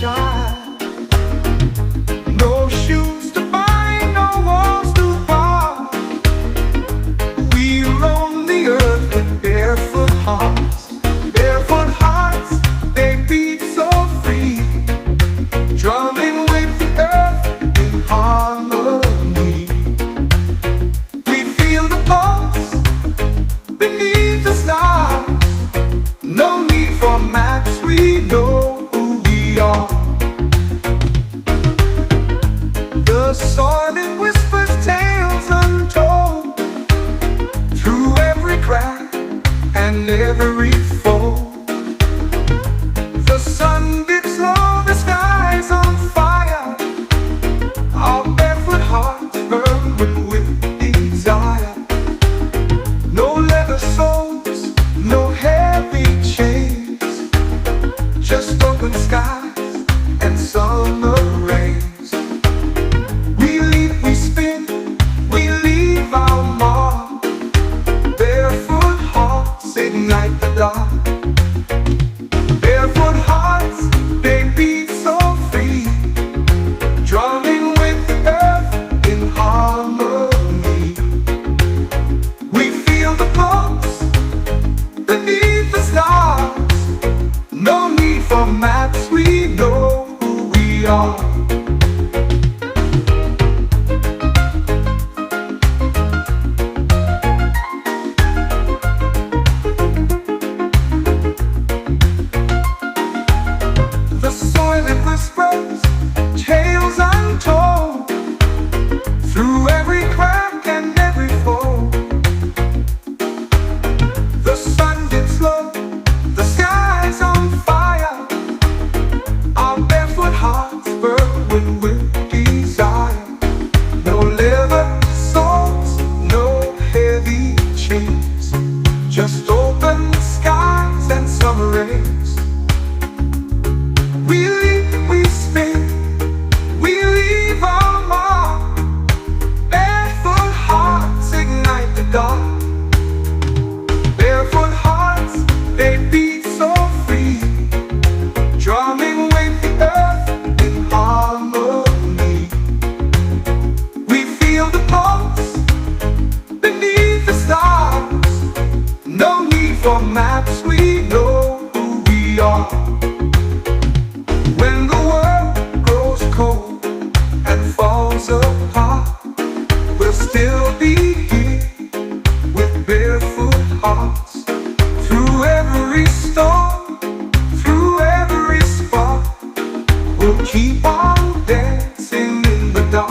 shine. No shoes to bind, no walls to bar. We roam the earth with barefoot hearts. Barefoot hearts, they beat so free, drumming with the earth in harmony. We feel the pulse beneath the stars. No need for maps, we know who we are. The soil it whispers tales untold, through every crack and every fold. The sun dips low, the sky's on fire. Our barefoot hearts burn with desire. No leather soles, no heavy chains, just open skies and summer rains. We leap, we spin, we leave our mark. Barefoot hearts ignite the dark. Barefoot hearts, they beat so free, drumming with the earth in harmony. We feel the pulse beneath the stars. No need for maps, we know who we are. The soil it whispers tales untold, through every crack and every fold. The sun dips low, the sky's on fire. Our barefoot hearts burn with desire. No leather soles, no heavy chains, just open skies and summer rains. We leap, we spin, we leave our mark. Barefoot hearts ignite the dark. Barefoot hearts, they beat so free, drumming with the earth in harmony. We feel the pulse beneath the stars. No need for maps, we know who we are. When the world grows cold and falls apart, we'll still be here with barefoot hearts. Through every storm, through every spark, we'll keep on dancing in the dark.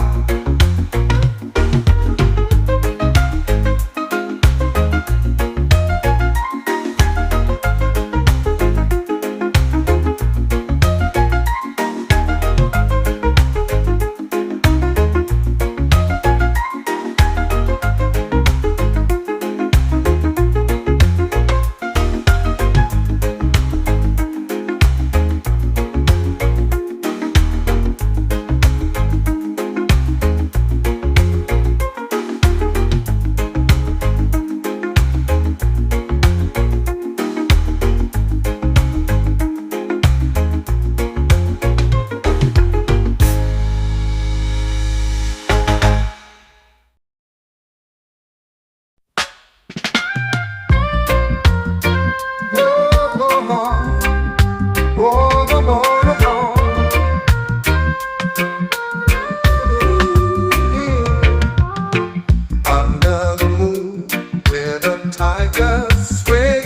Under the moon, where the tigers sway,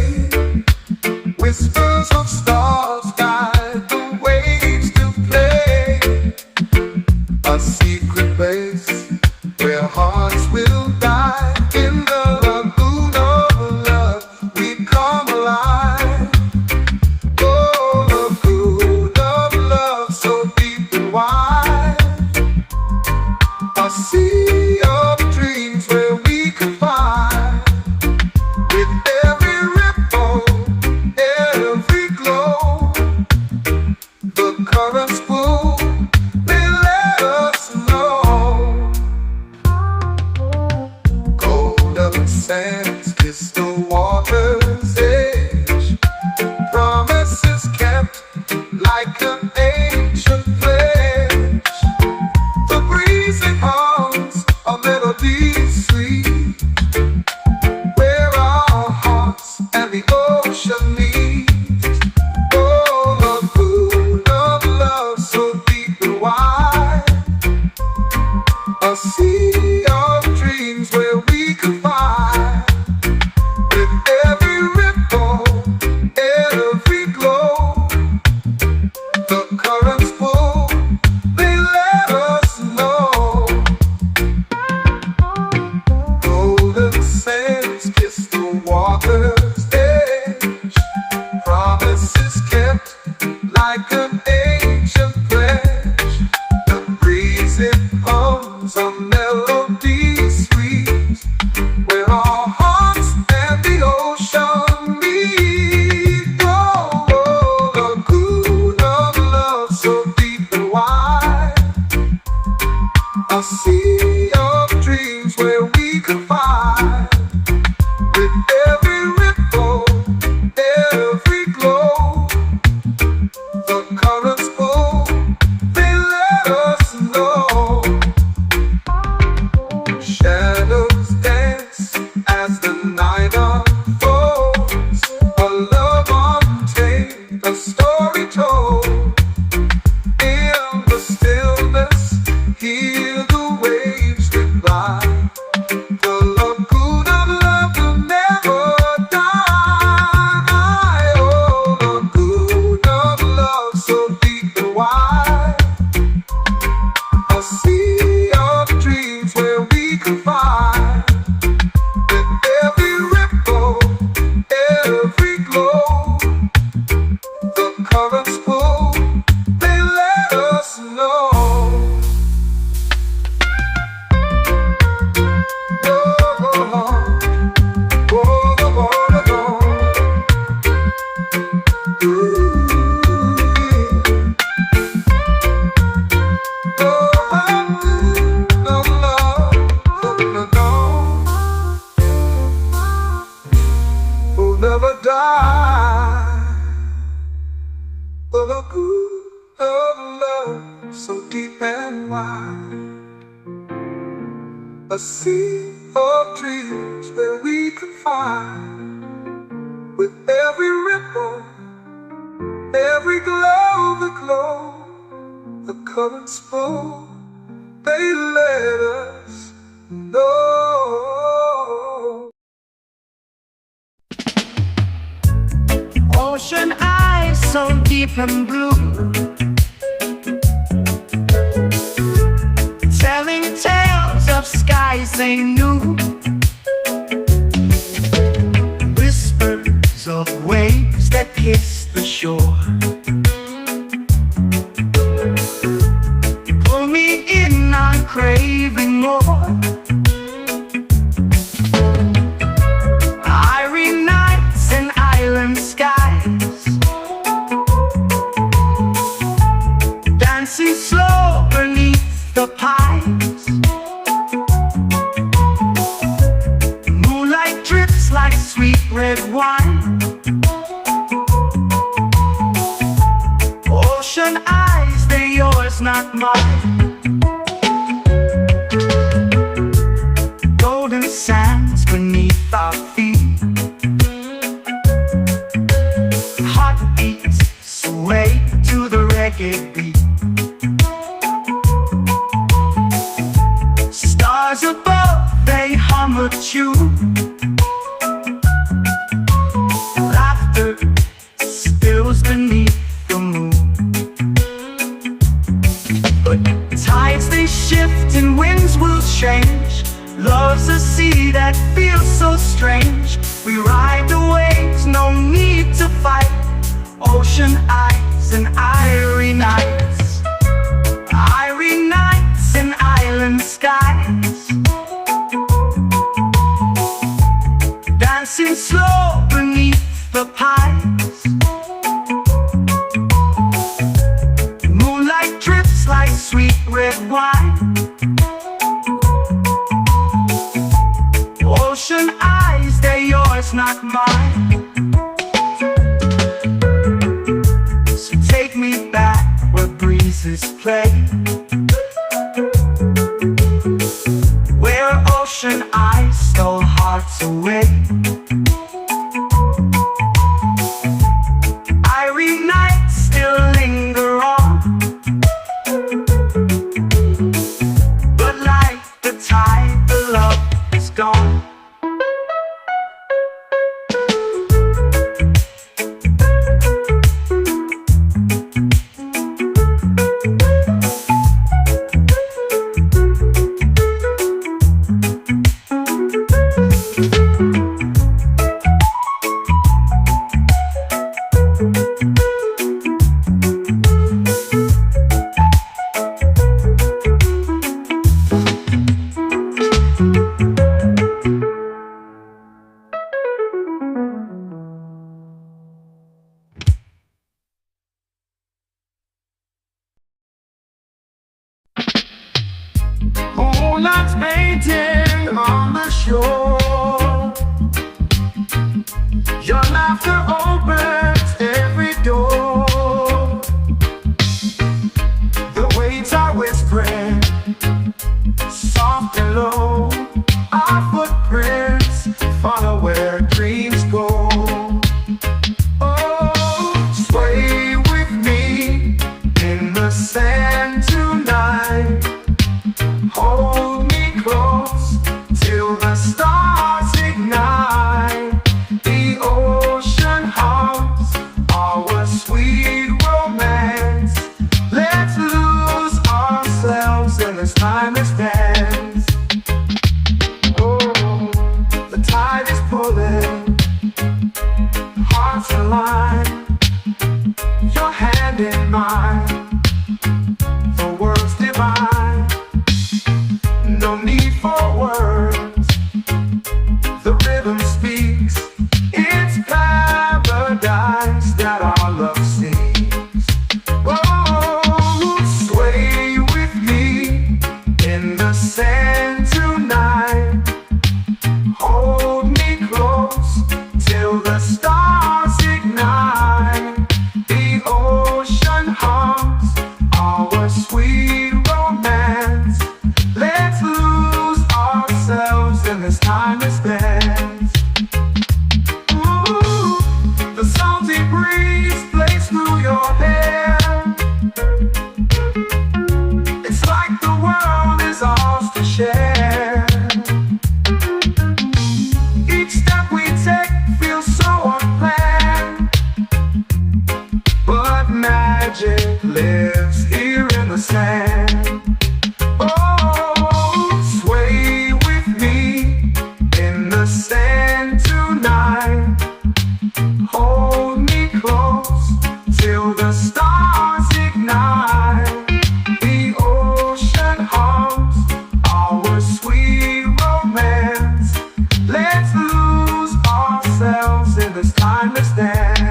whispers of stars guide the waves to play. A secret place where hearts will die. In the lagoon of love, we come alive. Oh, lagoon of love, so deep and wide. A sea of dreams where we can find. With every ripple, every glow, the currents pull, they let us know. Golden sands kiss the water's edge, promises kept like an angel. sea of dreams that we can find. With every ripple, every glow, the currents flow, they let us know. Ocean eyes so deep and blue, telling tales of skies they knew, whispers of waves that kiss the shore. Pull me in, I'm craving more. Irie nights and island skies, dancing slow beneath the pines. Moonlight drips like sweet red wine. Ocean eyes, they're yours, not mine. Golden sands beneath our feet, heartbeats sway to the reggae beat. Stars above, they hum a tune. Laughter spills beneath the moon. But tides they shift and winds will change. Love's a sea that feels so strange. We ride the waves, no need to fight. Ocean eyes and irie nights, irie nights and island skies, dancing slow beneath the pines. Moonlight drips like sweet red wine. Ocean eyes, they're yours, not mine. So take me back where breezes play, where ocean eyes stole hearts away. Irie nights still linger on, but like the tide, the love is gone. Moonlight's painting on the shore. Your laughter opens every door. The waves are whispering, soft and low. Our footprints follow where dreams go. Oh, sway with me in the sand tonight. Hold me close till the stars ignite. The ocean hums our sweet romance. Let's lose ourselves in this timeless dance. Oh, the tide is pulling, hearts align. Your hand in mine, the words divine. No need for words, the rhythm speaks. It's paradise that our love seeks. Oh, sway with me in the sand tonight. Hold me close till the stars ignite. The ocean hums our sweet romance. Let's lose ourselves this timeless dance. Ooh, the salty breeze plays through your hair. It's like the world is ours to share. Each step we take feels so unplanned, but magic lives here in the sand. Oh, sway with me in the sand tonight. Hold me close till the stars ignite. The ocean hums our sweet romance. Let's lose ourselves in this timeless dance.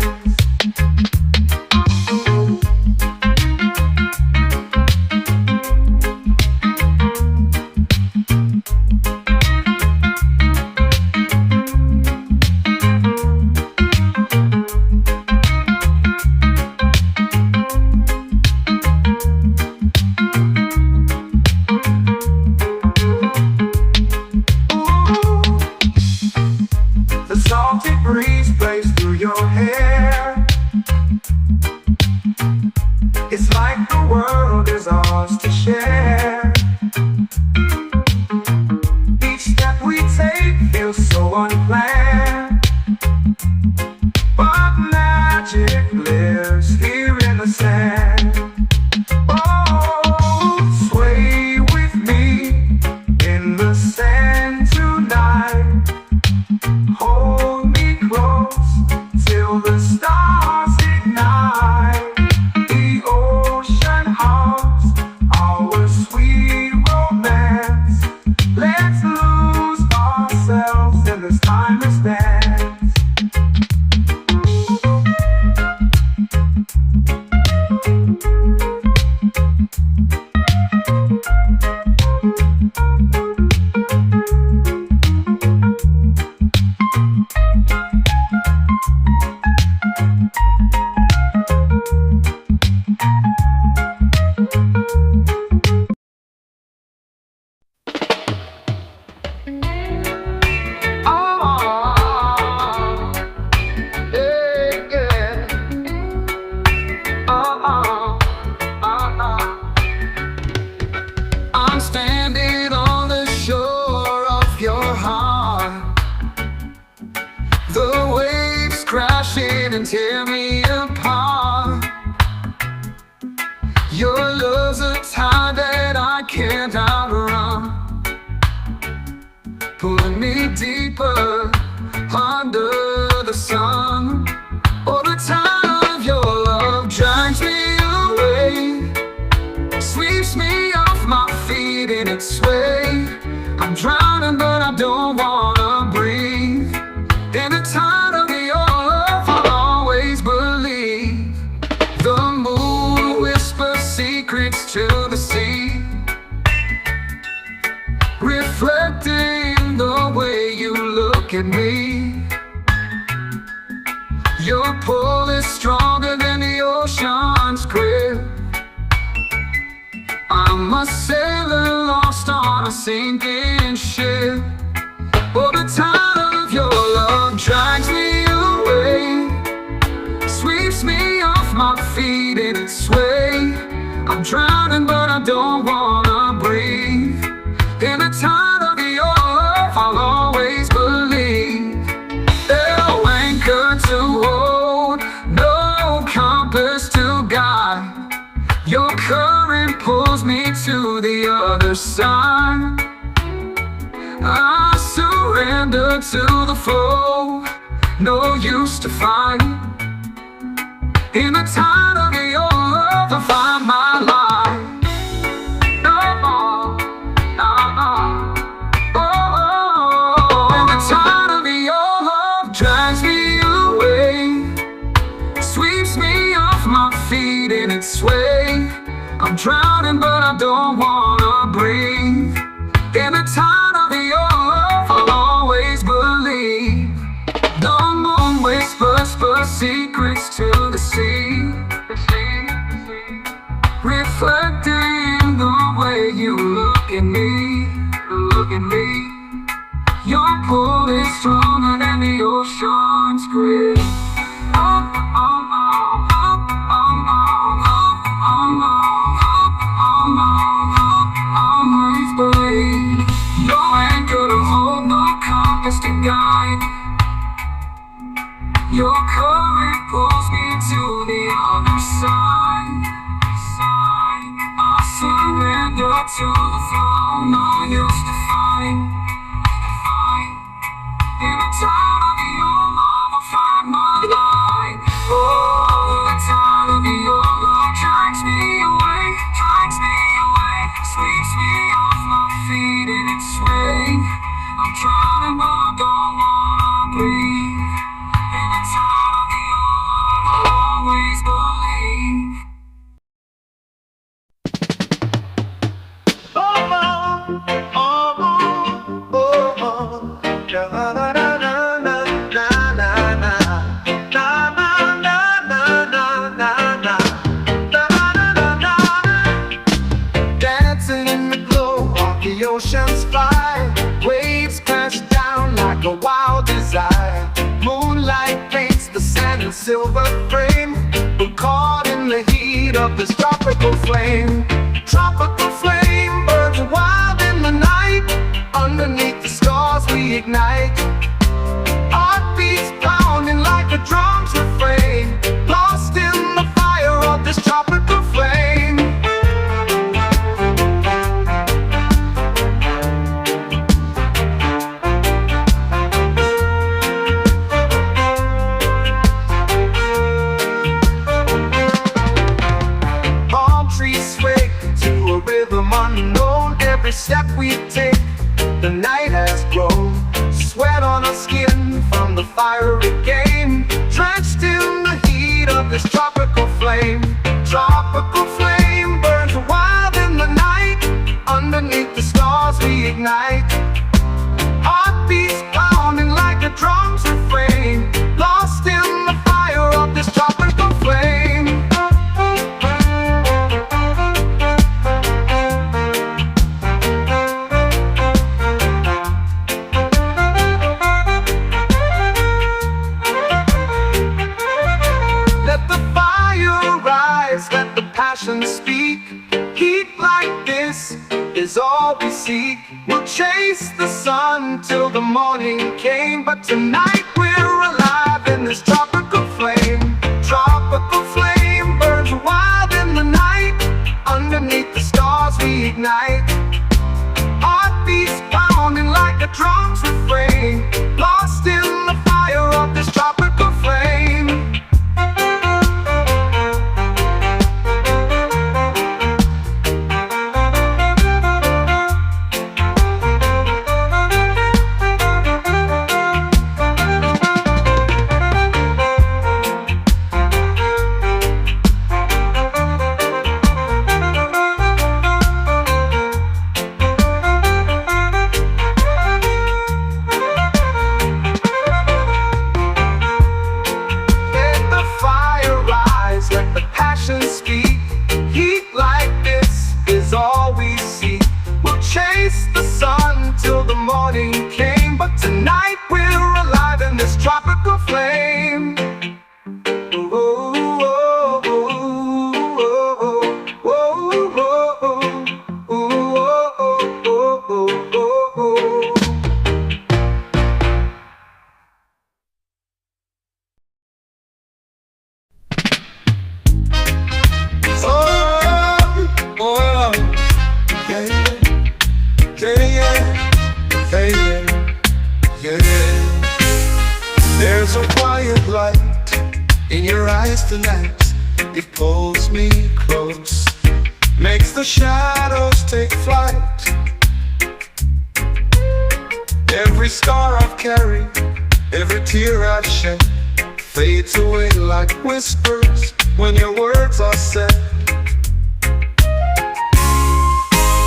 The salty breeze plays through your hair. It's like the world is ours to share. Each step we take feels so unplanned, but magic lives here in the sand. Oh, sway with me in the sand tonight. Hold me close till the stars ignite. The ocean hums our sweet romance. Let's lose ourselves in this timeless dance. I'm standing on the shore of your heart. The waves crashing and tear me apart. Your love's a tide that I can't outrun, pulling me deeper under the sun. Oh, the tide of your love drags me away, sweeps me off my feet in its sway. I'm drowning but I don't wanna breathe. In the tide of your love I'll always believe. The moon whispers secrets to the sea, reflecting the way you look at me. Your pull is stronger than the ocean's grip. I'm a sailor lost on a sinking ship. Oh, the tide of your love drags me away, sweeps me off my feet in its sway. I'm drowning but I don't wanna breathe. In the tide of your love I'll always believe. No anchor to hold, no compass to guide. Your current pulls me to the other side. I surrender to the flow, no use to fight. In the tide of your love I find my life. No more, no more. Oh, in the tide of your love drags me away, sweeps me off my feet in its sway. I'm drowning but I don't wanna breathe. In the tide of your love I'll always believe. The moon whispers secrets to the sea, reflecting the way you look at me, look at me. Your na na na na na na na na. Dancing in the glow of the ocean's fire, waves crash down like a wild desire. Moonlight paints the sand in silver frame. We're caught in the heat of this tropical flame. Tropical flame burns wild in the night. Underneath the stars we ignite. Heartbeats pounding like a drum's refrain. Lost in the fire of this tropical flame. Palm trees sway to a rhythm unknown. Every step we take, the night has grown. Sweat on our skin from the fiery game, drenched in the heat of this tropical flame. Tropical flame burns wild in the night. Underneath the stars we ignite. Heartbeats pounding like a drum's refrain. Lost in the fire of this tropical flame. Let the passion speak. Heat like this is all we seek. We'll chase the sun till the morning came, but tonight we're alive in this tropical flame. Tropical flame burns wild in the night. Underneath the stars we ignite. Heartbeats pounding like a drum's refrain. Lost in the fire of this tropical flame. Speak. Heat like this is all we see. We'll chase the sun till the morning came, but tonight we're alive in this tropical flame. There's a quiet light in your eyes tonight. It pulls me close, makes the shadows take flight. Every scar I've carried, every tear I've shed, fades away like whispers when your words are said.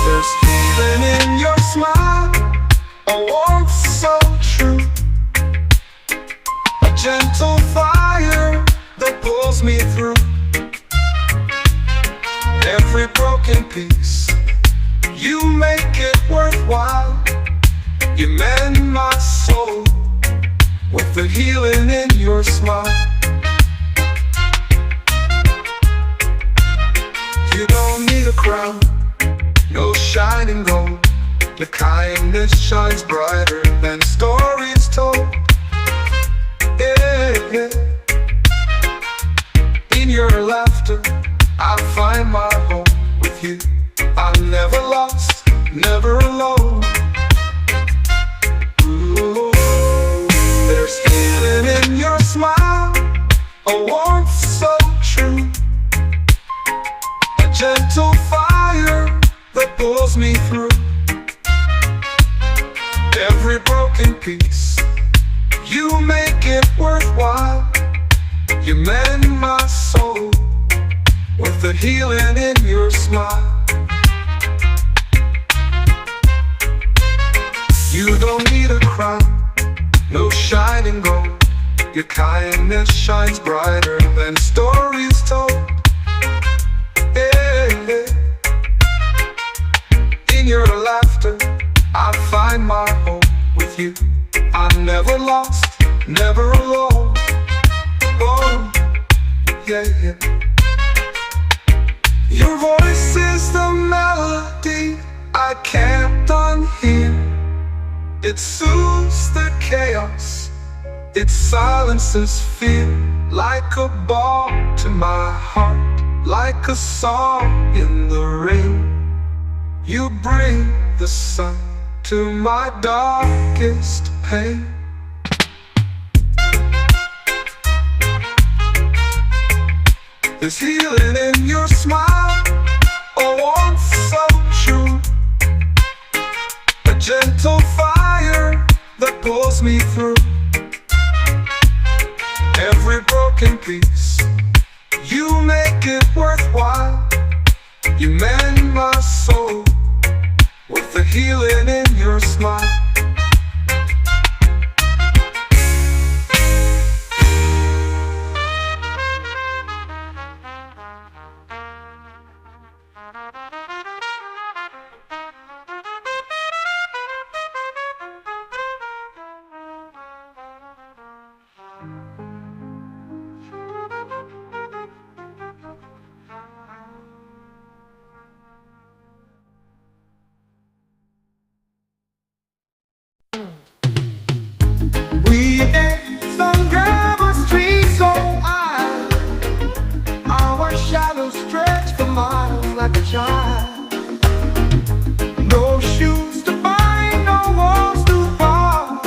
There's healing in your smile, a warmth so true, a gentle fire that pulls me through. Every broken piece, you make it worthwhile. You mend my soul with the healing in your smile. You don't need a crown, no shining gold. The kindness shines brighter than stories told. Yeah, yeah. In your laughter, I find my home with you. I'm never lost, never alone. Ooh, there's healing in your smile, a warmth so true, a gentle fire that pulls me through. Every broken piece, you make it worthwhile. You mend my soul with the healing in your smile. You don't need a crown, no shining gold. Your kindness shines brighter than stories told. Yeah. In your laughter, I find my home with you. I'm never lost, never alone. Oh, yeah, yeah. Your voice is the melody I kept on hearing. It soothes the chaos, it silences fear. Like a balm to my heart, like a song in the rain. You bring the sun to my darkest pain. There's healing in your smile, a warmth so true, a gentle fire that pulls me through. Every broken piece, you make it worthwhile. You mend my soul with the healing in your smile. We danced on gravel streets so high, our shadows stretched for miles like a child. No shoes to bind, no walls to bar.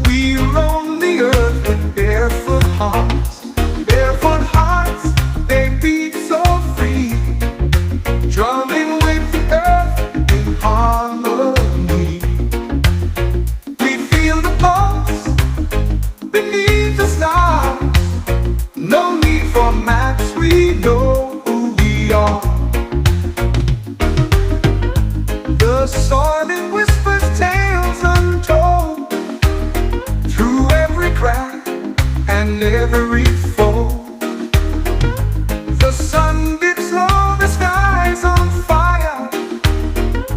We roam the earth with barefoot hearts. Barefoot hearts, they beat so free, drumming with the earth in harmony. We feel the pulse beneath the stars. No need for maps, we know who we are. The soil it whispers tales untold, through every crack and every fold. The sun dips low, the sky's on fire.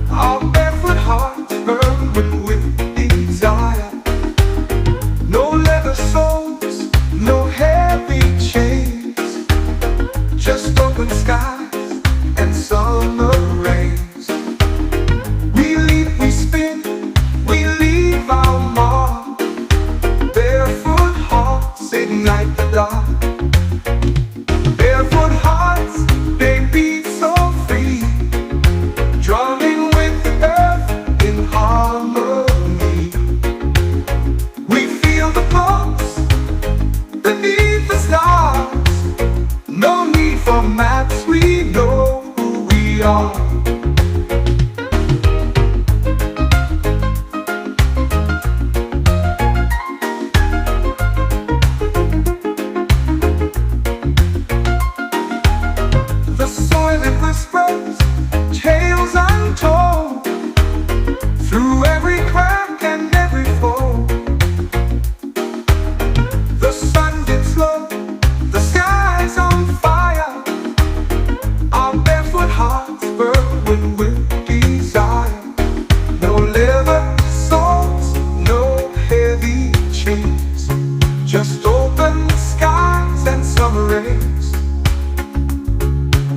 Our barefoot hearts burn with desire. No leather soles, no heavy chains, just open skies and summer rains. We leap, we spin, we leave our mark. Barefoot hearts ignite the dark. Barefoot hearts, they beat so free, drumming with the earth in harmony. We feel the pulse beneath the stars. No need for maps, we know who we are. The soil it whispers tales untold, through every crack and every fold. The sun dips low, the sky's on fire. Our barefoot hearts burn with desire. No leather soles, no heavy chains, just open skies and summer rains.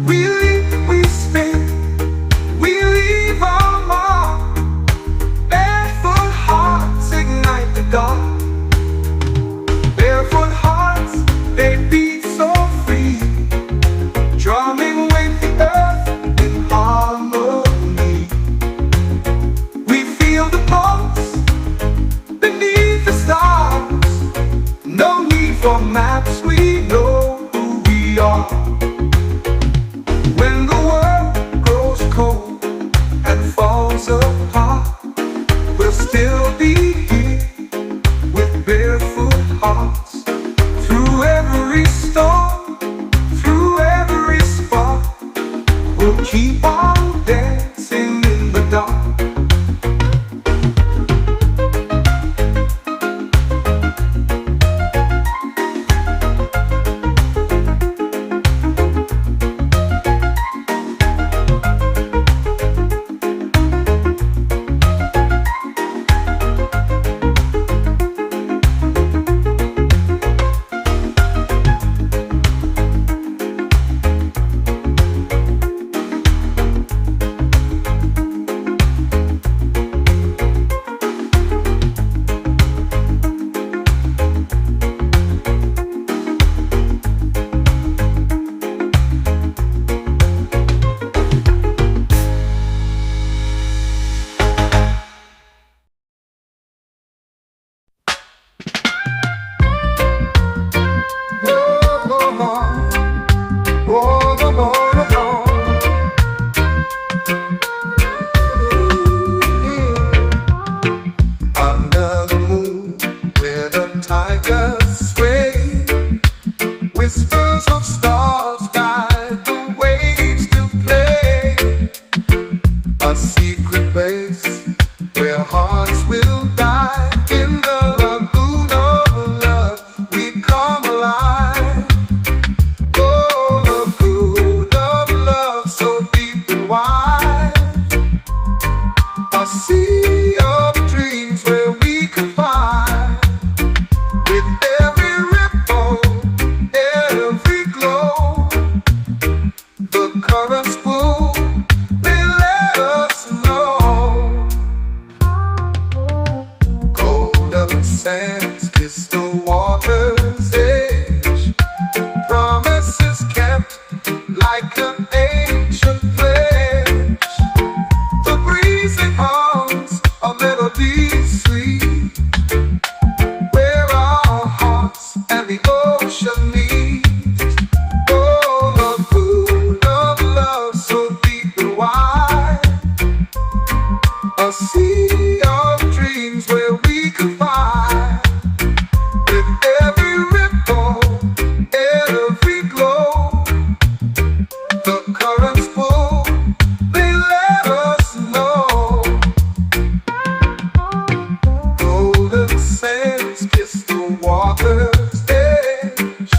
We leap, we spin, we leave our mark. Barefoot hearts ignite the dark. Barefoot hearts, they beat so free, drumming with the earth in harmony. We feel the pulse beneath the stars. No need for maps, we know who we are. When the world grows cold and falls apart, we'll still be here with barefoot hearts. Through every storm, through every spark, we'll keep on dancing in the dark. will die in the lagoon of love. We come alive. Oh, lagoon of love, so deep and wide. A sea of dreams where we can find. With every ripple, every glow, the currents pull, they let us know. Golden sands kiss the water's edge. Promises kept like an ancient pledge. The breeze it hums, a melody sweet, where our hearts and the ocean meet. Oh, lagoon of love, so deep and wide. A sea of dreams where we can find. With every ripple, every glow, the currents pull, they let us know. Golden sands kiss the water's edge.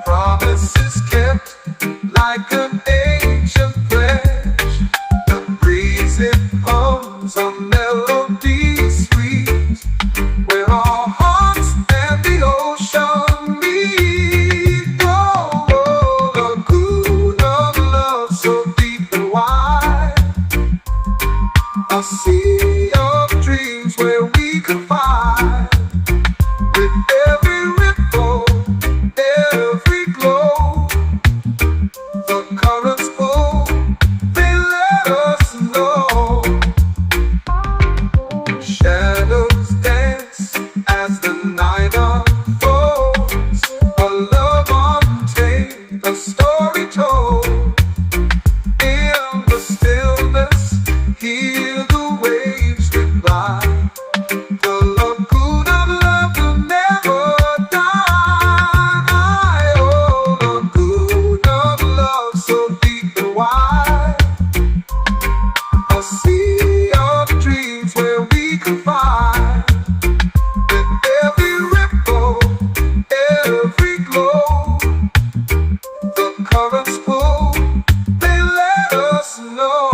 Promises kept like an ancient pledge. The breeze it hums, a melody sweet, where our hearts and the ocean meet. Oh, lagoon of love, so deep and wide. A sea of dreams where we can find. With every ripple, every glow, the currents pull, they let us know. Shadows dance as the night unfolds. A love untamed, a story told. In the stillness, hear the waves reply. The lagoon of love will never die. Oh, lagoon of love, so deep and wide. A sea of dreams where we can find. With every ripple, every glow, the currents pull, they let us know.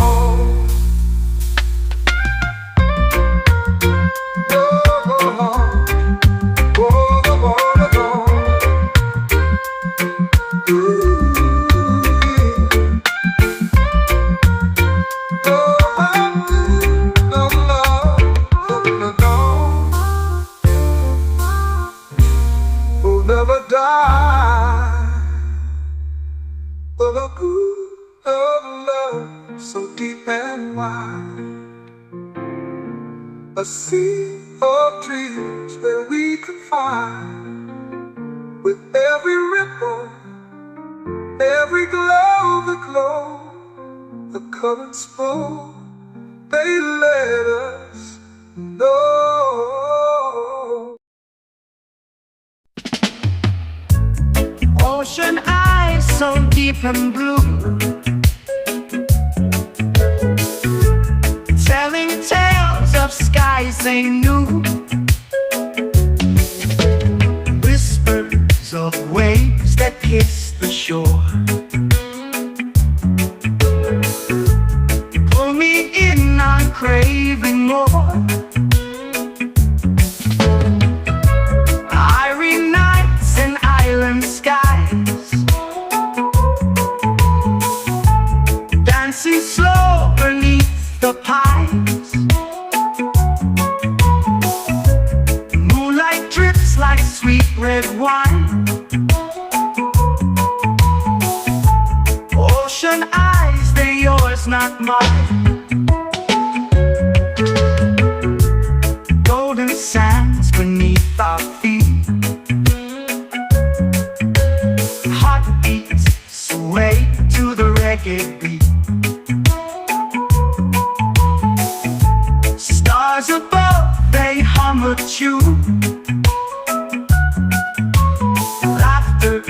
Will never die. The lagoon of love, so deep and wide. A sea of dreams where we can find. With every ripple, every glow, the currents pull, they let us know. Ocean eyes so deep and blue, telling tales of skies they knew. Whispers of waves that kiss the shore. Pull me in, I'm craving more. Irie nights and island skies, dancing slow beneath the pines. Moonlight drips like sweet red wine. Ocean eyes, they're yours, not mine. Golden sands beneath our feet. Heartbeats sway to the reggae beat. Stars above, they hum a tune. Laughter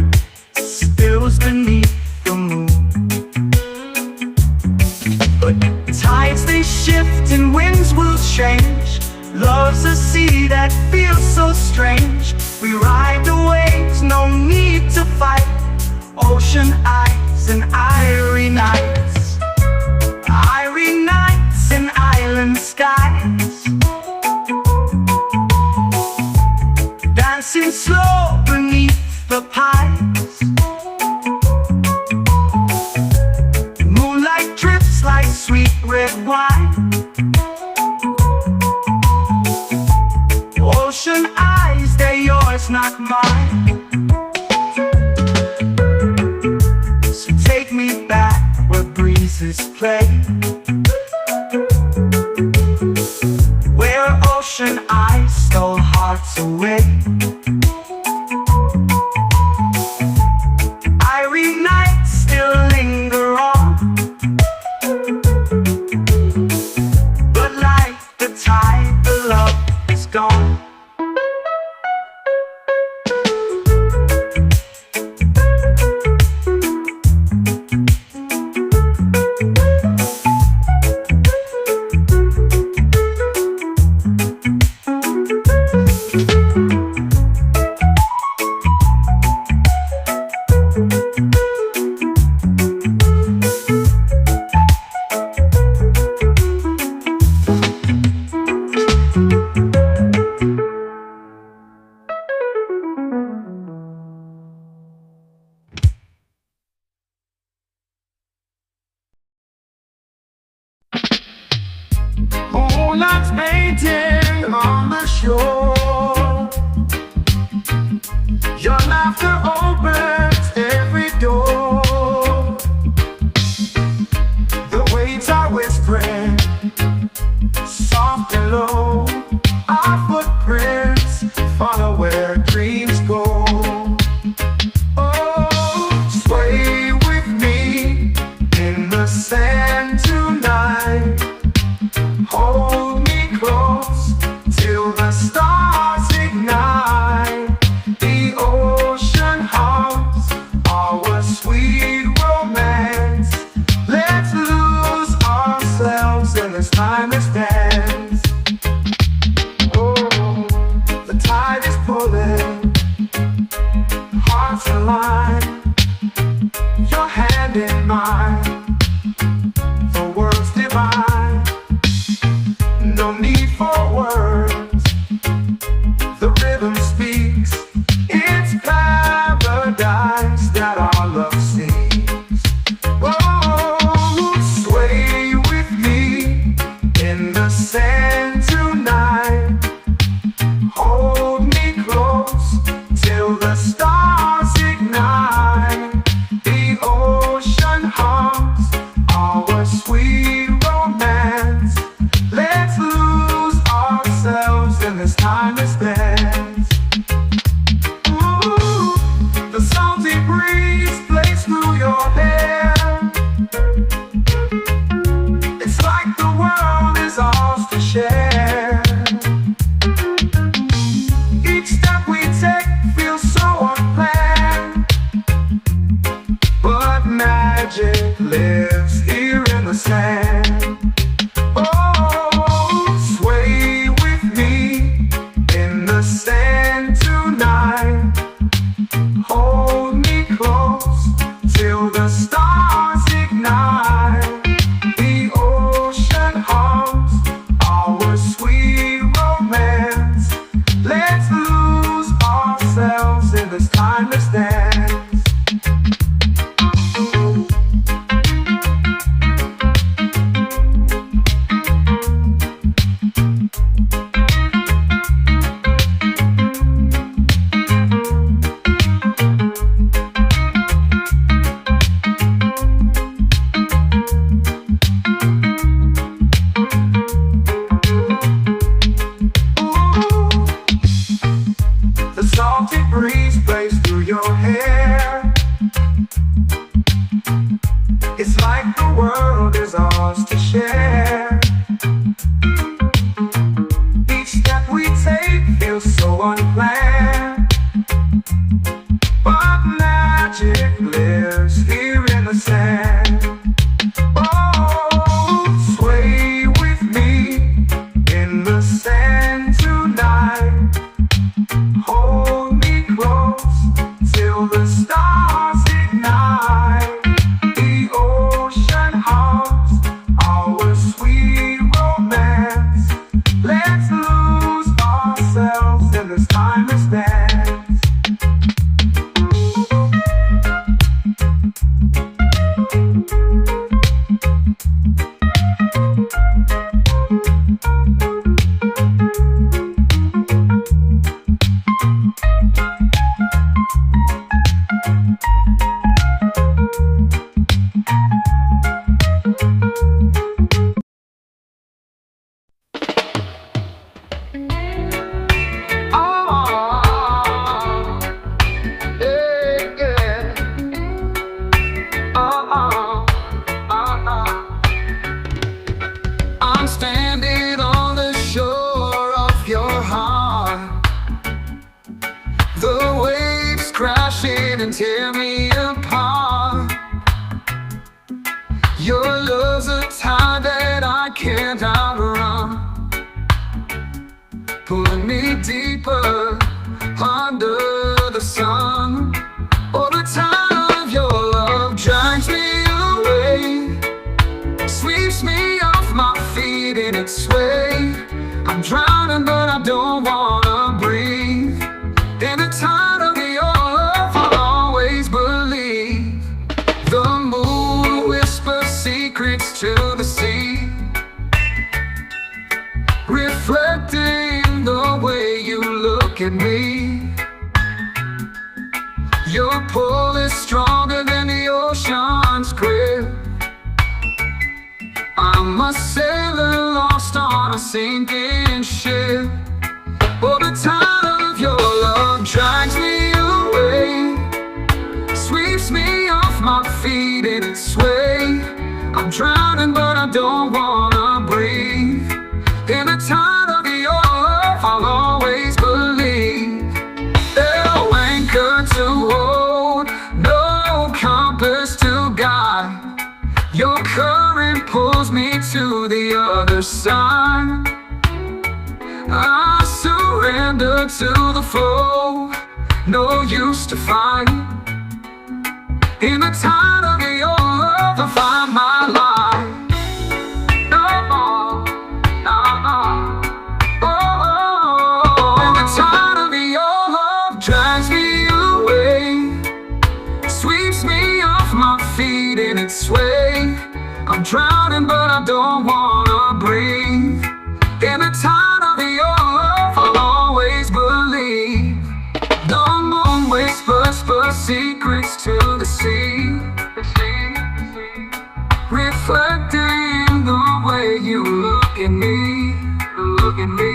spills beneath the moon. But tides they shift and winds will change. Love's a a sea that feels so strange. We ride the waves, no need to fight. Ocean eyes and irie nights. Irie nights and island skies. Dancing slow beneath the pines. Moonlight drips like sweet red wine. Ocean eyes, they're yours, not mine. So take me back where breezes play, where ocean eyes stole hearts away. Irie nights still linger on, but like the tide, the love is gone. Moonlight's painting on the shore. Your laughter opens every door. The waves are whispering, soft and low. Our footprints follow where dreams go. Oh, sway with me in the sand tonight. Hold me close till the stars ignite. The ocean hums our sweet romance. Let's lose ourselves in this timeless dance. Oh, the tide is pulling, hearts align. Your hand in mine, the words divine. No need for words, the rhythm speaks. It's paradise that our love seeks. Oh, sway with me in the sand tonight. Hold me close till the stars ignite. The ocean hums our sweet romance. Let's lose ourselves in this timeless dance. Ooh, the salty breeze plays through your hair. It's like the world is ours to share. Each step we take feels so unplanned, but magic lives here in the sand. Oh, sway with me in the sand tonight. Hold me close till the stars ignite. The ocean hums our sweet romance. Let's lose ourselves in this timeless dance. The salty breeze plays through your hair. It's like the world is ours to share. Each step we take feels so unplanned, but magic lives here in the sand. Oh, sway with me in the sand tonight. can tear me apart. Your love's a tie that I can't outrun, pulling me deeper under the sun. All the time of your love drags me away, sweeps me off my feet in its sway. I'm drowning but I don't wanna breathe. In the tide of your love I'll always believe. The moon whispers secrets to the sea, reflecting the way you look at me. Your pull is stronger than the ocean's grip. I'm a sailor lost on a sinking ship. All the tide of your love drags me away, sweeps me off my feet in its sway. I'm drowning but I don't wanna breathe. In the tide of your love I'll always believe. No anchor to hold, no compass to guide. Your current pulls me to the other side. I surrender to the flow, no use to fight. In the tide of your love I find my life. No more, no more. Oh, in the tide of your love drags me away, sweeps me off my feet in its sway. I'm drowning but I don't wanna breathe. In the tide of your love I'll always believe. The moon whispers secrets to the sea, reflecting the way you look at me, look at me.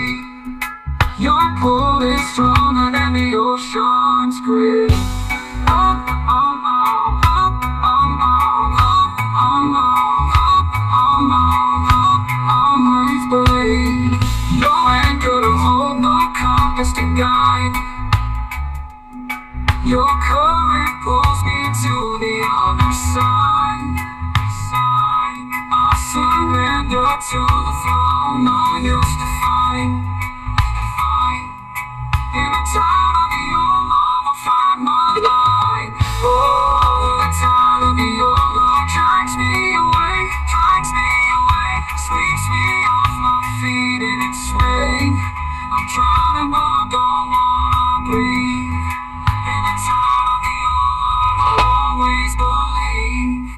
Your pull is stronger than the ocean's grip. Always believe. No anchor to hold, no compass to guide. Your current pulls me to the other side. I surrender to the flow, no use to fight. In the tide of your love I'll find my life. Oh, the tide of your love drags me away, sweeps me off my feet in its sway. I'm drowning but I don't wanna breathe. In the tide of your love I'll always believe.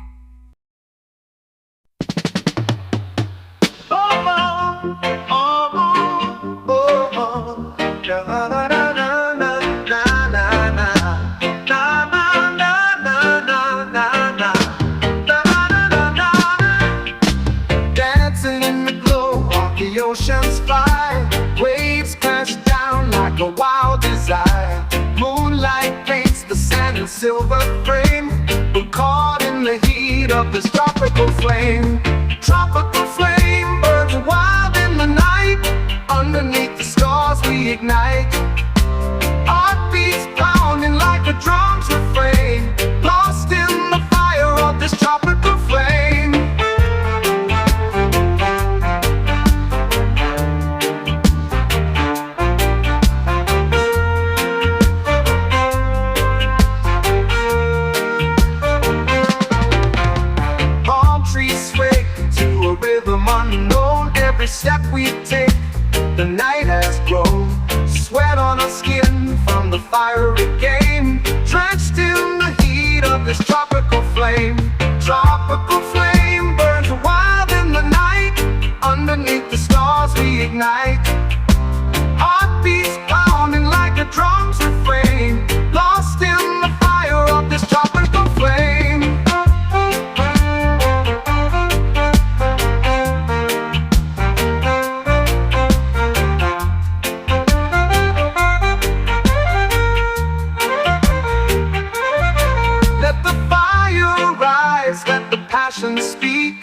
Dancing in the glow of the ocean's fire, waves crash down like a wild desire. Moonlight paints the sand in silver frame. We're caught in the heat of this tropical flame. Tropical flame burns wild in the night. Underneath the stars we ignite. Heartbeats pounding like a drum's refrain. Lost in the fire of this tropical flame. Palm trees sway to a rhythm unknown. Every step we take, the night has grown. Sweat on our skin from the fiery game, drenched in the heat of this tropical flame. Tropical flame burns wild in the night. Underneath the stars we ignite. Heartbeats pounding like a drum's refrain. Lost in the fire of this tropical flame. Let the passion speak.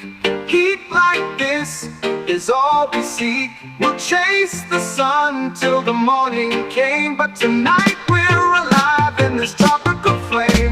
Heat like this is all we seek. We'll chase the sun till the morning came, but tonight we're alive in this tropical flame.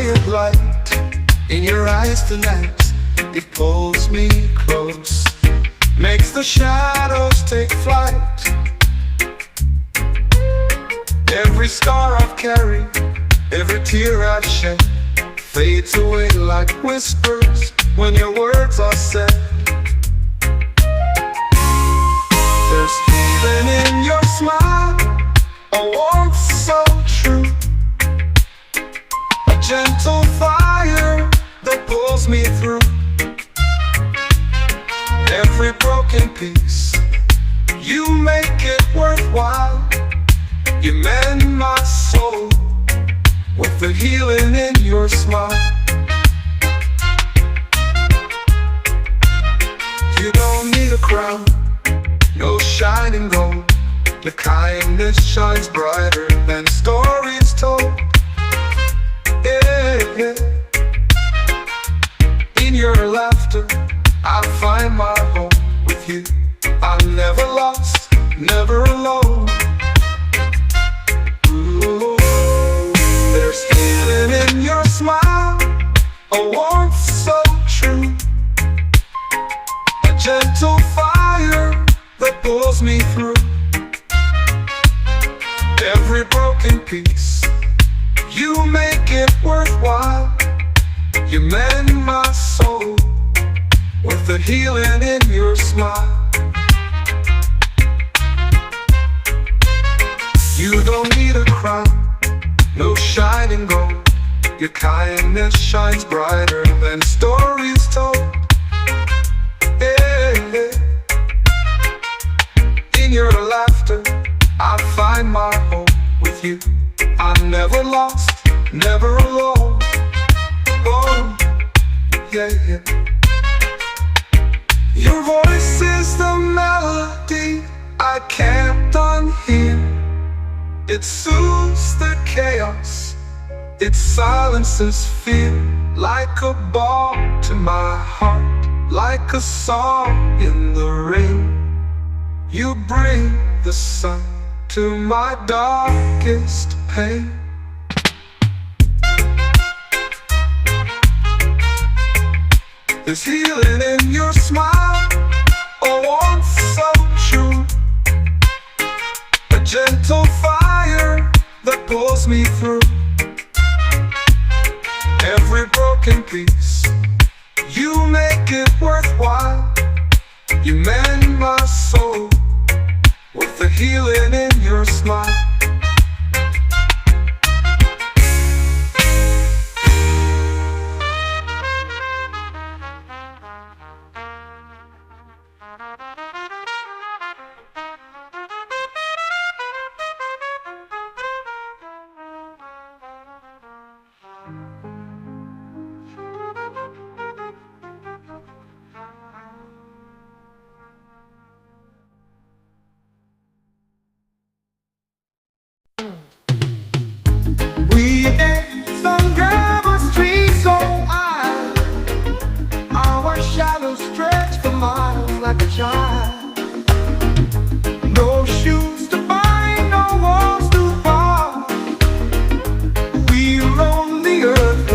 brilliant light in your eyes tonight. It pulls me close, makes the shadows take flight. Every scar I've carried, every tear I've shed, fades away like whispers when your words are said. There's healing in your smile, a warmth so true, a gentle fire that pulls me through. Every broken piece, you make it worthwhile. You mend my soul with the healing in your smile. You don't need a crown, no shining gold. The kindness shines brighter than stories told. Yeah, yeah. In your laughter, I find my home with you. I'm never lost, never alone. Ooh, there's healing in your smile, a warmth so true, a gentle fire that pulls me through. Every broken piece, you make it worthwhile. You mend my soul with the healing in your smile. You don't need a crown, no shining gold. Your kindness shines brighter than stories told. Yeah, yeah. In your laughter, I find my home with you. I'm never lost, never alone. Oh, yeah, yeah. Your voice is the melody I can't unhear. It soothes the chaos, it silences fear. Like a balm to my heart, like a song in the rain. You bring the sun to my darkest pain. There's healing in your smile, a warmth so true, a gentle fire that pulls me through. Every broken piece, you make it worthwhile. You mend my soul with the healing in your smile. We danced on gravel streets so high, our shadows stretched for miles like a child. No shoes to bind, no walls to bar. We roamed the earth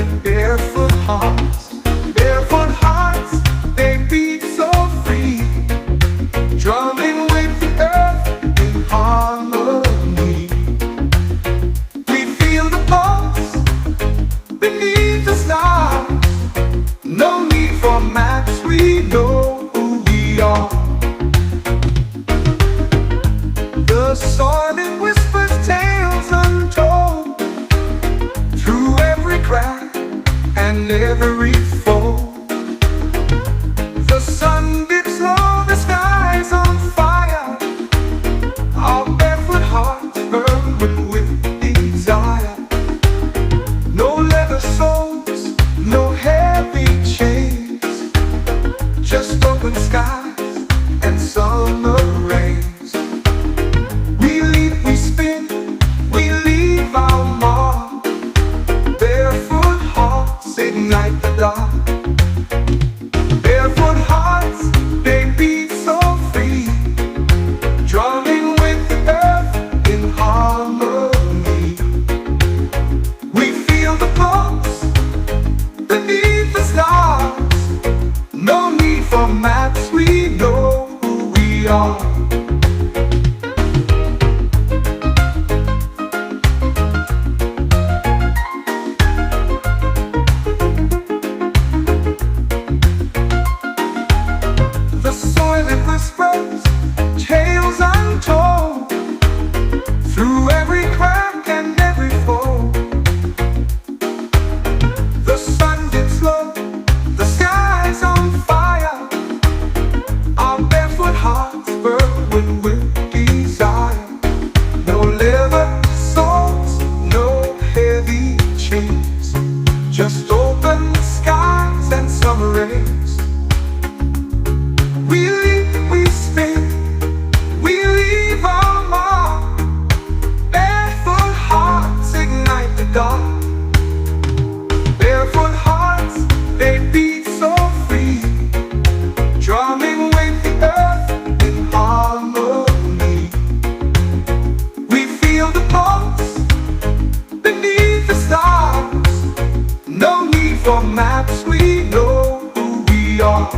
for maps, we know who we are.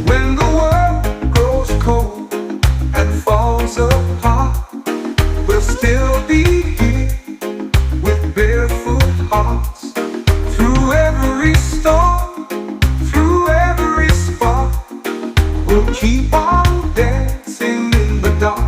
When the world grows cold and falls apart, we'll still be here with barefoot hearts. Through every storm, through every spark, we'll keep on dancing in the dark.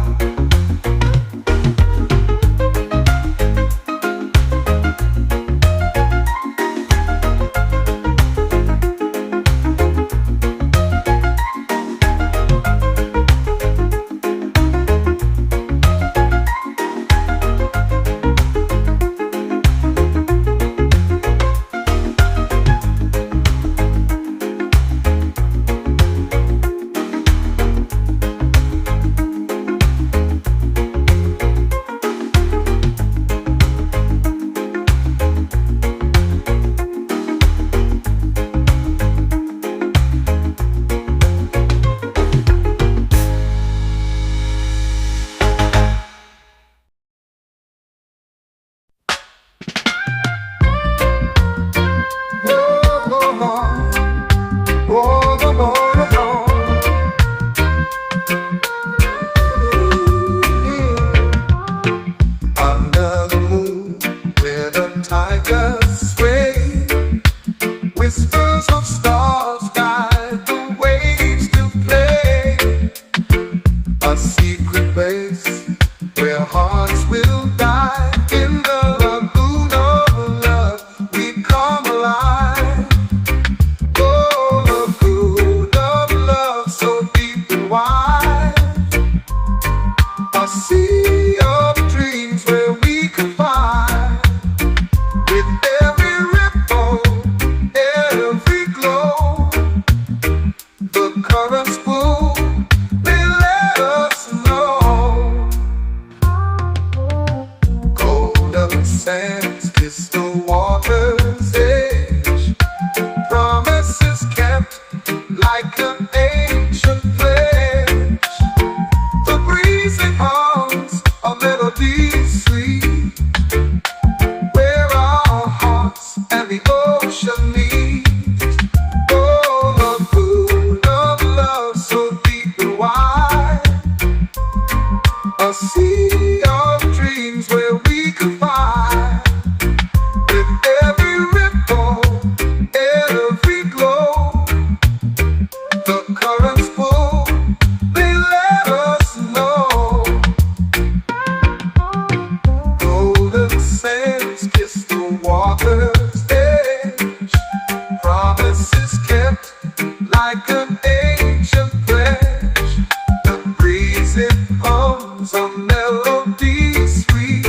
Under the moon, where the tigers sway, whispers of stars guide the waves to play. A secret place where hearts will die. In the lagoon of love, we come alive. Oh, lagoon of love, so deep and wide. A sea of dreams where we can find. With every ripple, every glow, the currents pull, they let us know. Golden sands kiss the water's edge. Promises kept like an ancient pledge. The breeze it hums a melody sweet, where our hearts and the ocean meet. Oh, lagoon of love, so deep and wide. A sea of dreams where we can find. With every ripple, every glow, the currents pull, they let us know. Golden sands kiss the water's edge. Promises kept like an ancient pledge. The breeze it hums a melody sweet,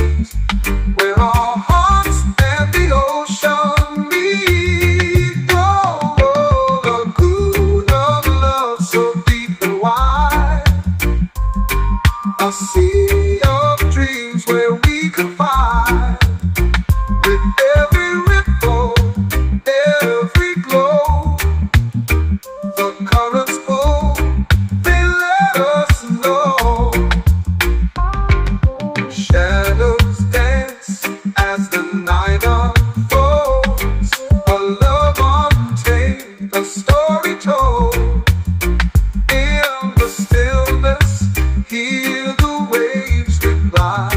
where our hearts and the ocean meet. Oh, oh, lagoon of love, so deep and wide. A sea of dreams where we can find. With every ripple, every glow, the currents pull, they let us know. Shadows dance as the night unfolds. A love untamed, a story told. In the stillness, hear the waves reply.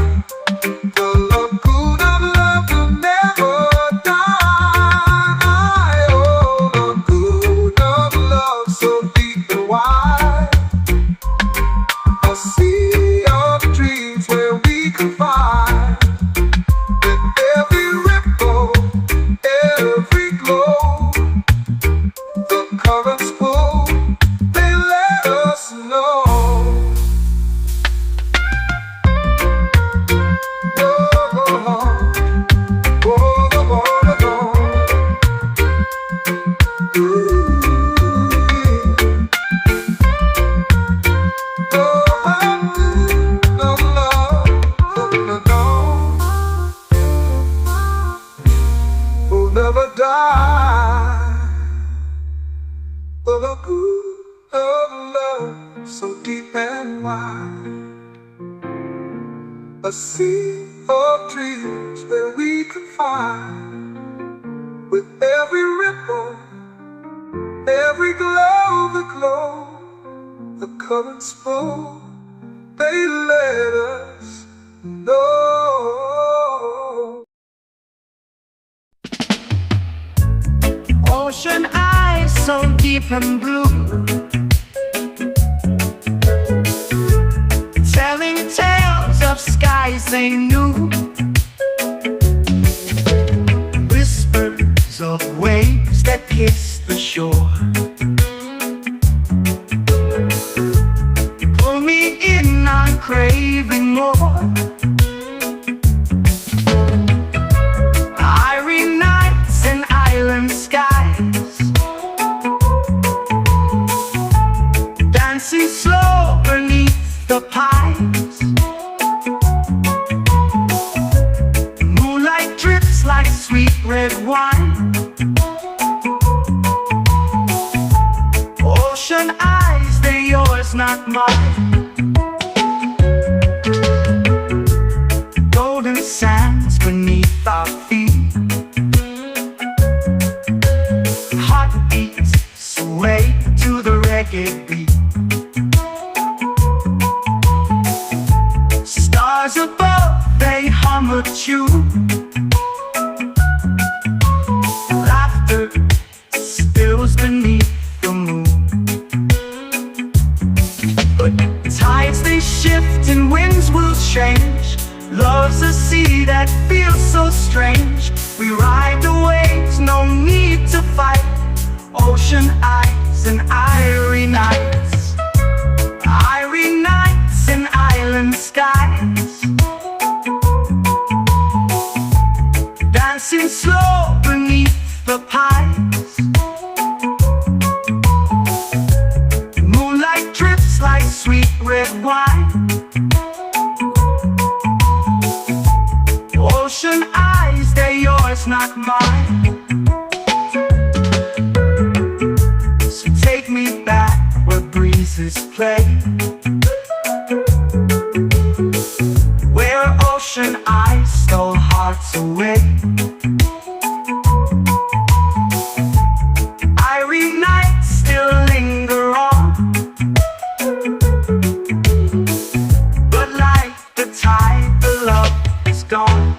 The lagoon of love will never die. Oh, lagoon of love, so deep and wide. A sea of dreams where we can find. With every ripple, every glow, the currents pull, they let us know. Will never die. The lagoon of love, so deep and wide. A sea of dreams where we can find. with every ripple, every glow, the currents flow, they let us know. Ocean eyes so deep and blue, telling tales of skies they knew, whispers of waves that kiss the shore. Pull me in, I'm craving more. Irie nights and island skies, dancing slow beneath the pines. Moonlight drips like sweet red wine. Ocean eyes, they're yours, not mine. Golden sands beneath our feet, heartbeats sway to the reggae beat. Stars above, they hum a tune. Laughter spills beneath the moon. But tides they shift and winds will change. Love's a sea that feels so strange. We ride the waves, no need to fight. Ocean eyes and irie nights, irie nights and island skies, dancing slow beneath the pines. Moonlight drips like sweet red wine. Ocean eyes, they're yours, not mine. So take me back where breezes play, where ocean eyes stole hearts away. Irie nights still linger on, but like the tide, the love is gone.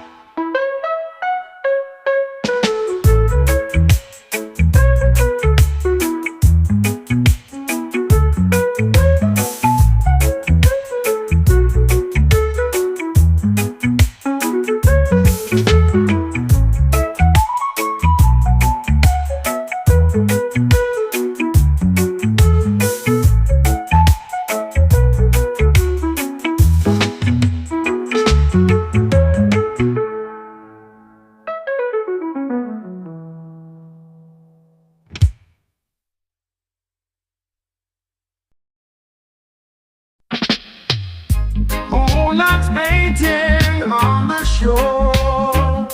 Moonlight's painting on the shore.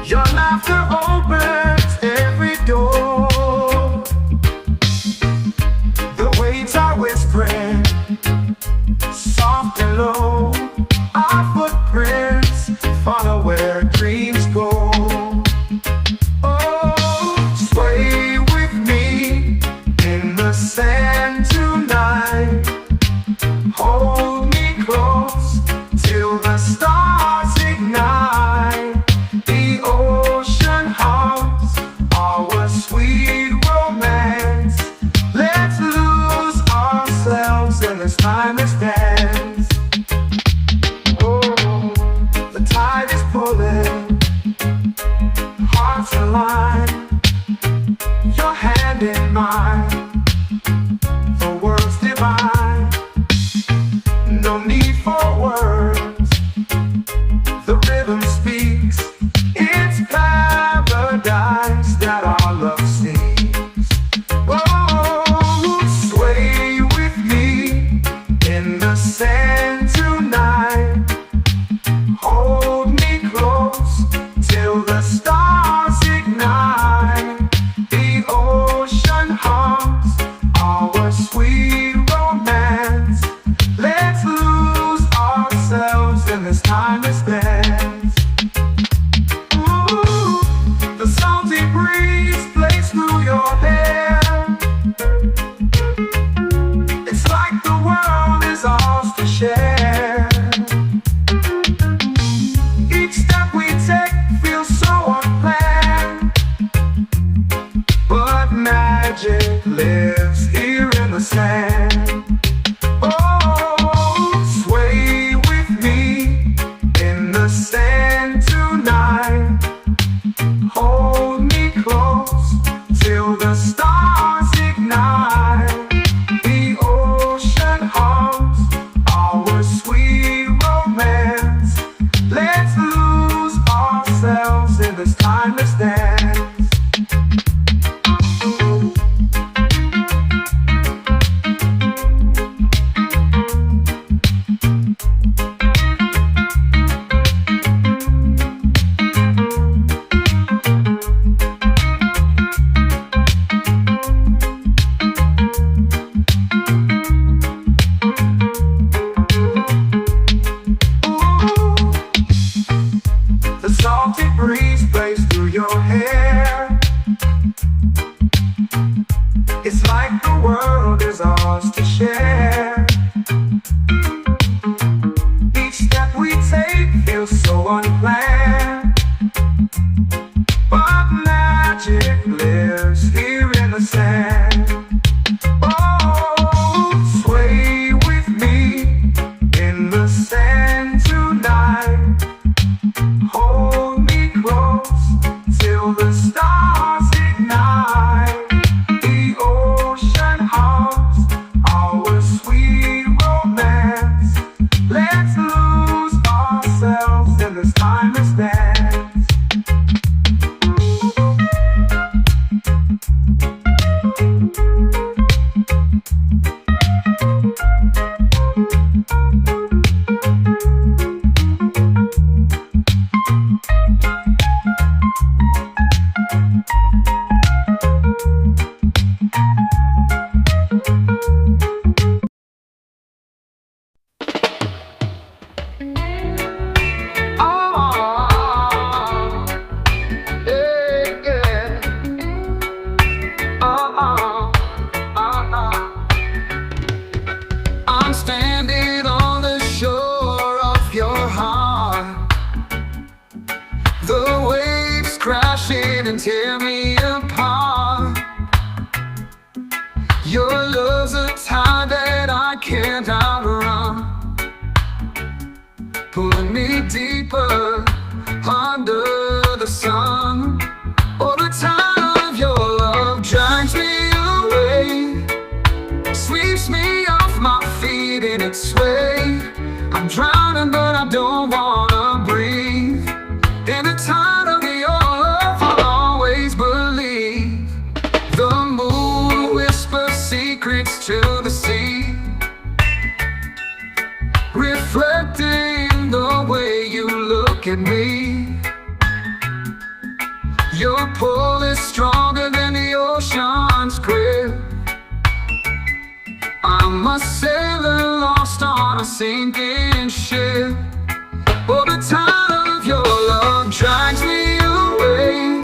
Your laughter opens every door. The waves are whispering, soft and low. Our footprints follow where dreams go. Oh, sway with me in the sand tonight. Hold me close till the stars ignite. The ocean hums our sweet romance. Let's lose ourselves in this timeless dance. Oh, the tide is pulling, hearts align. Your hand in mine, the words divine. No need for words, the rhythm speaks. It's paradise that our love seeks. Oh, sway with me in the sand tonight. Hold me close till the stars ignite. The ocean hums our sweet romance. Let's lose ourselves in this timeless dance. Ooh. your hair. It's like the world is ours to share. Each step we take feels so unplanned, but magic lives here in the sand. Oh, sway with me in the sand tonight. Hold me close till the stars ignite. The ocean hums our sweet romance. Let's lose ourselves in this timeless dance. I'm standing on the shore of your heart. The waves crashing and tear me apart. Your love's a tide that I can't outrun, pulling me deeper under the sun. Oh, the tide of your love drags me away, sweeps me off my feet in its sway. I'm drowning but I don't wanna breathe. In the tide of your love I'll always believe. The moon whispers secrets to the sea, reflecting the way you look at me. Your pull is stronger than the ocean's grip. I'm a sailor lost on a sinking ship. Oh, the tide of your love drags me away,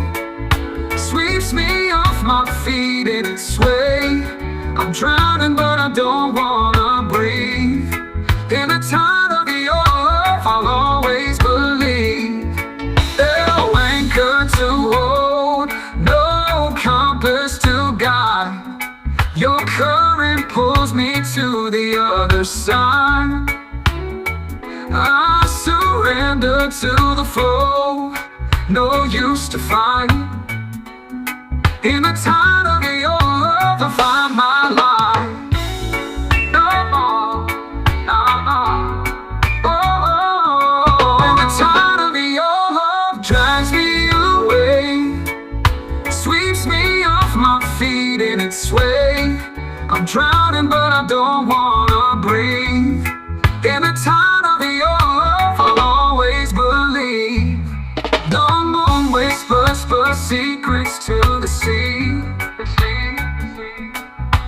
sweeps me off my feet in its sway. I'm drowning but I don't wanna breathe. In the tide of your love I'll always believe. No anchor to hold, no compass to guide. Your current pulls me to the other side. I surrender to the flow, no use to fight. In the tide of your love I find my life. No more, no more. Oh, in the tide of your love drags me away, sweeps me off my feet in its sway. I'm drowning but I don't wanna breathe. In the tide of your love I'll always believe. The moon whispers secrets to the sea,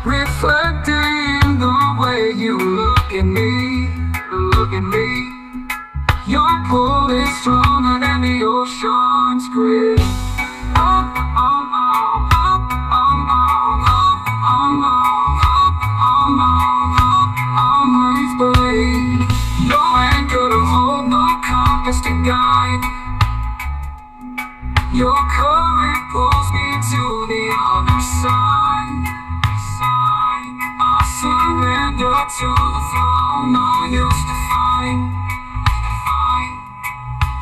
reflecting the way you look at me, look at me. Your pull is stronger than the ocean's grip. Always believe. No anchor to hold, no compass to guide. Your current pulls me to the other side. I surrender to the flow, no use to fight.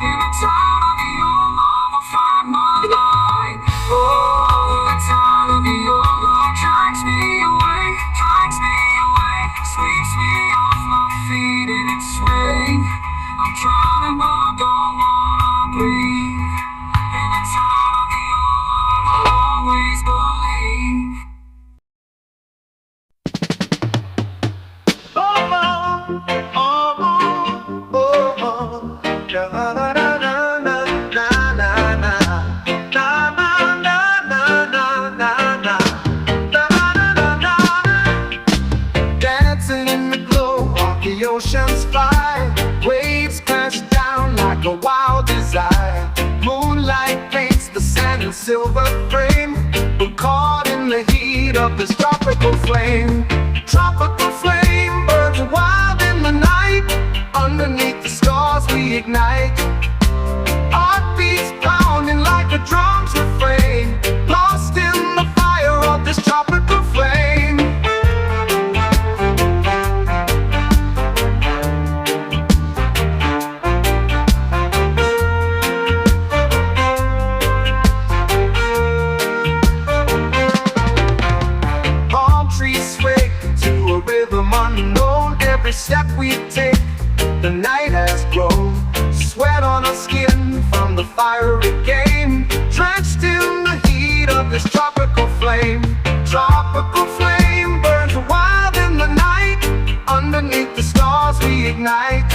In the tide of your love I find my light. Oh, the tide of your love drags me away, sweeps me off my feet in its sway. I'm drowning but I don't wanna breathe. In the tide of your love I'll always believe. Dancing in the glow of the ocean's fire, waves crash down like a wild desire. Moonlight paints the sky. silver frame. We're caught in the heat of this tropical flame. Tropical flame burns wild in the night. Underneath the stars we ignite. Heartbeats pounding like a drum's refrain. Lost in the fire of this tropical flame. Palm trees sway to a rhythm unknown. Every step we take, the night has grown. Sweat on our skin from the fiery game. Drenched in the heat of this tropical flame. Tropical flame burns wild in the night. Underneath the stars we ignite.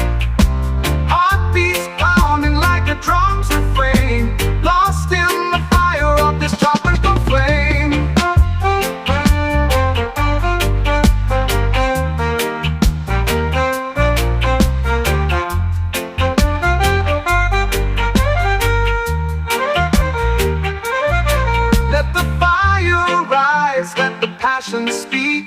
Heartbeats pounding like a drum's refrain. Lost in the fire of this tropical flame. Let the passion speak.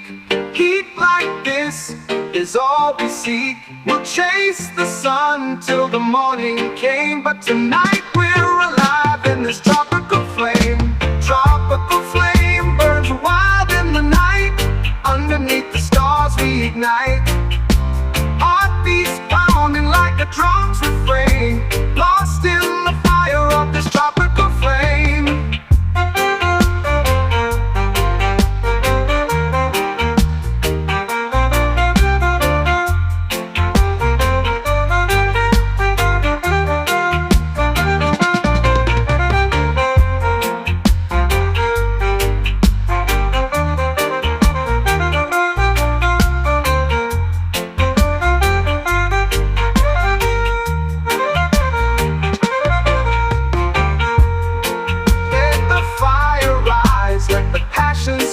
Heat like this is all we seek. We'll chase the sun till the morning came. But tonight we're alive in this tropical flame. Tropical flame burns wild in the night. Underneath the stars we ignite. Heartbeats pounding like a drum's refrain. Lost in the fire of this tropical flame.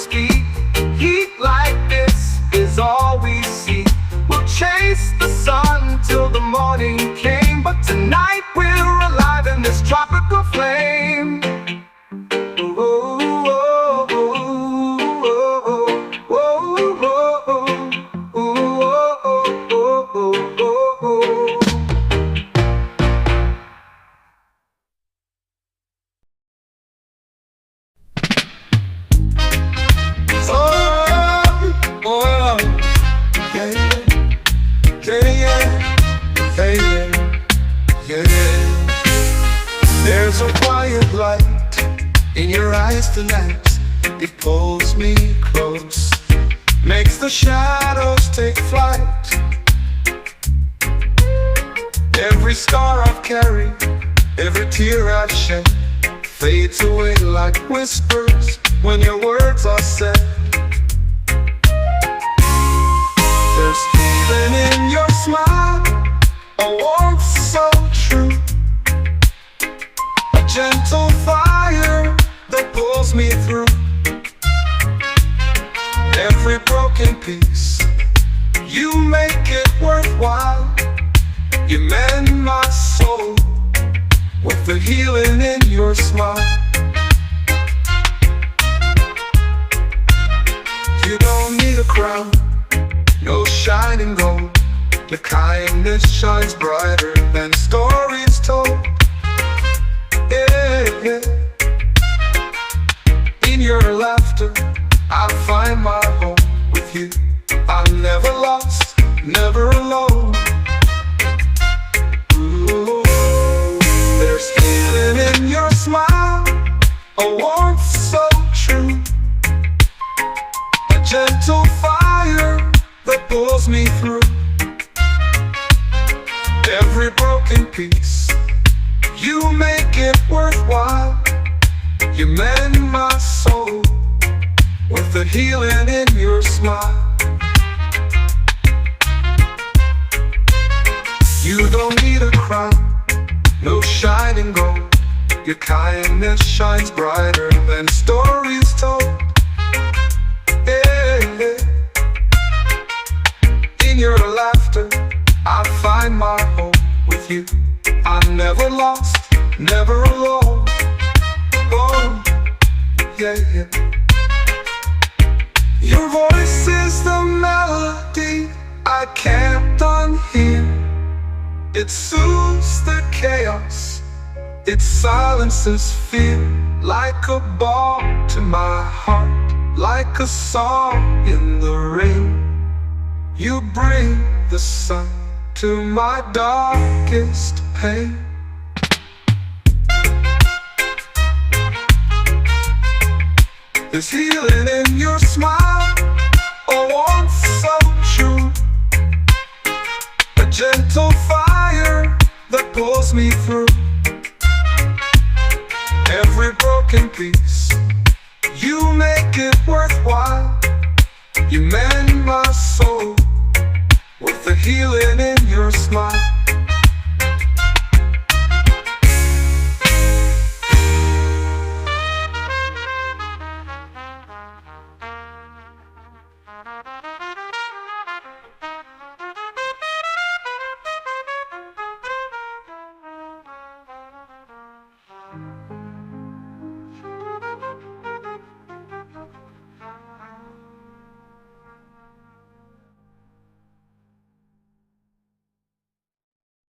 Speak. Heat like this is all we see. We'll chase the sun till the morning came. But tonight we're alive in this tropical flame. There's a quiet light in your eyes tonight. It pulls me close, makes the shadows take flight. Every scar I've carried, every tear I've shed, fades away like whispers when your words are said. There's healing in your smile, a warmth so true, a gentle fire that pulls me through. Every broken piece, you make it worthwhile. You mend my soul with the healing in your smile. You don't need a crown, no shining gold. Your kindness shines brighter than stories told. Yeah, yeah. In your laughter, I find my home with you. I'm never lost, never alone. Ooh, there's healing in your smile, a warmth so true, a gentle fire that pulls me through. Every broken piece, you make it worthwhile. You mend my soul with the healing in your smile. You don't need a crown, no shining gold. Your kindness shines brighter than stories told. Yeah, yeah. In your laughter, I find my home with you. I'm never lost, never alone. Oh. yeah, yeah. Your voice is the melody I kept on hearing. It soothes the chaos, it silences fear. Like a ball to my heart, like a song in the rain. You bring the sun to my darkest pain. There's healing in your smile, a warmth so true, a gentle fire that pulls me through. Every broken piece, you make it worthwhile. You mend my soul with the healing in your smile.